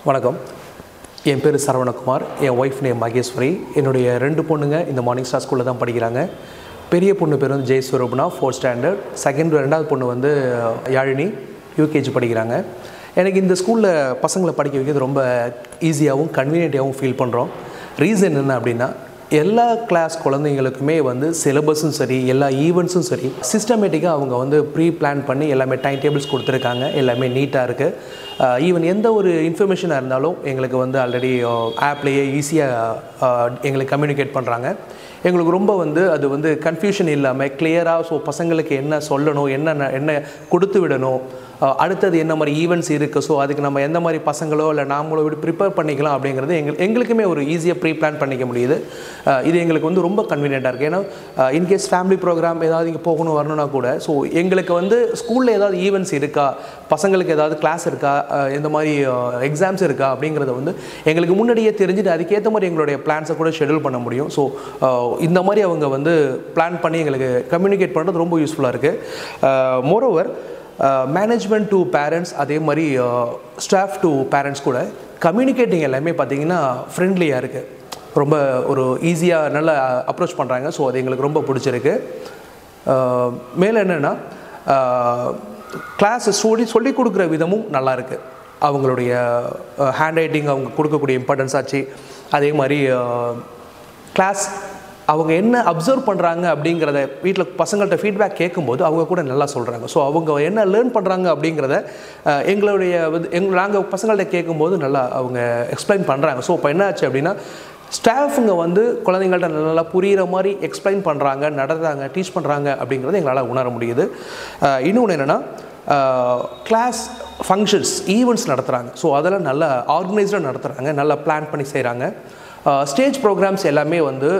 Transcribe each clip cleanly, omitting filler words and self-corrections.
வணக்கம். என் பேர் சரவணகுமார். என் wife name Maheswari. என்னுடைய 2 பொண்ணுங்க இந்த மார்னிங் ஸ்டார் ஸ்கூலில் தான் படிக்கிறாங்க. பெரிய பொண்ணு பேர் வந்து ஜெயஸ்வரூபனா 4th ஸ்டாண்டர்ட். ரெண்டாவது பொண்ணு வந்து யாழினி யூகேஜி படிக்கிறாங்க. எனக்கு இந்த ஸ்கூலில் பசங்களை படிக்க வைக்கிறது ரொம்ப ஈஸியாகவும் கன்வீனியன்ட்டாகவும் ஃபீல் பண்ணுறோம். ரீசன் என்ன அப்படின்னா, எல்லா கிளாஸ் குழந்தைங்களுக்குமே வந்து சிலபஸும் சரி, எல்லா ஈவெண்ட்ஸும் சரி, சிஸ்டமேட்டிக்காக அவங்க வந்து ப்ரீ பிளான் பண்ணி எல்லாமே டைம் டேபிள்ஸ் கொடுத்துருக்காங்க. எல்லாமே நீட்டாக இருக்குது. ஈவன் எந்த ஒரு இன்ஃபர்மேஷனாக இருந்தாலும் எங்களுக்கு வந்து ஆல்ரெடி ஆப்லேயே ஈஸியாக எங்களுக்கு கம்யூனிகேட் பண்ணுறாங்க. எங்களுக்கு ரொம்ப வந்து அது வந்து கன்ஃபியூஷன் இல்லாமல் கிளியராக, ஸோ பசங்களுக்கு என்ன சொல்லணும், என்ன கொடுத்து விடணும், அடுத்தது என்ன மாதிரி ஈவெண்ட்ஸ் இருக்குது, ஸோ அதுக்கு நம்ம எந்த மாதிரி பசங்களோ இல்லை நாமளோ விட ப்ரிப்பேர் பண்ணிக்கலாம் அப்படிங்கிறது எங்களுக்குமே ஒரு ஈஸியாக ப்ரீ பிளான் பண்ணிக்க முடியுது. இது எங்களுக்கு வந்து ரொம்ப கன்வீனியண்ட்டாக இருக்குது. ஏன்னா இன்கேஸ் ஃபேமிலி ப்ரோக்ராம் ஏதாவது இங்கே போகணும் வரணும்னா கூட, ஸோ எங்களுக்கு வந்து ஸ்கூலில் ஏதாவது ஈவெண்ட்ஸ் இருக்கா, பசங்களுக்கு ஏதாவது கிளாஸ் இருக்கா, இந்த மாதிரி எக்ஸாம்ஸ் இருக்கா அப்படிங்கிறத வந்து எங்களுக்கு முன்னாடியே தெரிஞ்சுட்டு அதுக்கேற்ற மாதிரி எங்களுடைய பிளான்ஸை கூட ஷெடியூல் பண்ண முடியும். ஸோ இந்த மாதிரி அவங்க வந்து பிளான் பண்ணி எங்களுக்கு கம்யூனிகேட் பண்ணுறது ரொம்ப யூஸ்ஃபுல்லாக இருக்குது. மோரோவர் மேனேஜ்மெண்ட் டு பேரண்ட்ஸ், அதே மாதிரி ஸ்டாஃப் டு பேரண்ட்ஸ் கூட கம்யூனிகேட்டிங் எல்லாமே பார்த்திங்கன்னா ஃப்ரெண்ட்லியாக இருக்குது. ரொம்ப ஒரு ஈஸியாக நல்லா அப்ரோச் பண்ணுறாங்க. ஸோ அது எங்களுக்கு ரொம்ப பிடிச்சிருக்கு. மேலே என்னென்னா, கிளாஸ் சொல்லி கொடுக்குற விதமும் நல்லா இருக்குது. அவங்களுடைய ஹேண்ட் ரைட்டிங், அவங்க கொடுக்கக்கூடிய இம்பார்ட்டன்ஸ் ஆச்சு. அதே மாதிரி கிளாஸ் அவங்க என்ன அப்சர்வ் பண்ணுறாங்க அப்படிங்கிறத வீட்டில் பசங்கள்கிட்ட ஃபீட்பேக் கேட்கும்போது அவங்க கூட நல்லா சொல்கிறாங்க. ஸோ அவங்க என்ன லேர்ன் பண்ணுறாங்க அப்படிங்கிறத நாங்கள் பசங்கள்கிட்ட கேட்கும்போது நல்லா அவங்க எக்ஸ்பிளைன் பண்ணுறாங்க. ஸோ இப்போ என்ன ஆச்சு அப்படின்னா, ஸ்டாஃபுங்க வந்து குழந்தைங்கள்ட்ட நல்லா புரிகிற மாதிரி எக்ஸ்பிளைன் பண்ணுறாங்க, நடத்துகிறாங்க, டீச் பண்ணுறாங்க அப்படிங்கிறத எங்களால் உணர முடியுது. இன்னொன்று என்னென்னா, கிளாஸ் ஃபங்க்ஷன்ஸ், ஈவெண்ட்ஸ் நடத்துகிறாங்க. ஸோ அதெல்லாம் நல்லா ஆர்கனைஸ்டாக நடத்துகிறாங்க, நல்லா பிளான் பண்ணி செய்கிறாங்க. ஸ்டேஜ் ப்ரோக்ராம்ஸ் எல்லாமே வந்து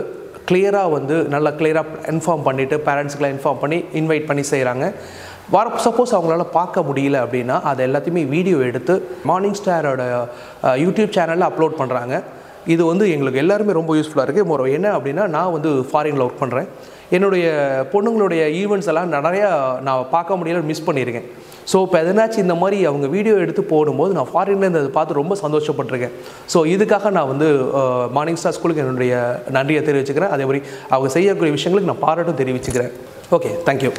கிளியராக வந்து நல்லா கிளியராக இன்ஃபார்ம் பண்ணிவிட்டு பேரண்ட்ஸுக்கெலாம் இன்ஃபார்ம் பண்ணி இன்வைட் பண்ணி செய்கிறாங்க. சப்போஸ் அவங்களால பார்க்க முடியல அப்படின்னா அதை எல்லாத்தையுமே வீடியோ எடுத்து மார்னிங் ஸ்டாரோட யூடியூப் சேனலில் அப்லோட் பண்ணுறாங்க. இது வந்து எங்களுக்கு எல்லாருமே ரொம்ப யூஸ்ஃபுல்லாக இருக்குது. என்ன அப்படின்னா, நான் வந்து ஃபாரினில் ஒர்க் பண்ணுறேன். என்னுடைய பொண்ணுங்களுடைய ஈவெண்ட்ஸ் எல்லாம் நிறையா நான் பார்க்க முடியல, மிஸ் பண்ணியிருக்கேன். ஸோ இப்போ எதனாச்சும் இந்த மாதிரி அவங்க வீடியோ எடுத்து போடும்போது நான் ஃபாரின்லேருந்து அதை பார்த்து ரொம்ப சந்தோஷப்பட்டிருக்கேன். ஸோ இதுக்காக நான் வந்து மார்னிங் ஸ்டார் ஸ்கூலுக்கு என்னுடைய நன்றியை தெரிவிச்சுக்கிறேன். அதே மாதிரி அவங்க செய்யக்கூடிய விஷயங்களுக்கு நான் பாராட்டும் தெரிவிச்சுக்கிறேன். Okay, thank you.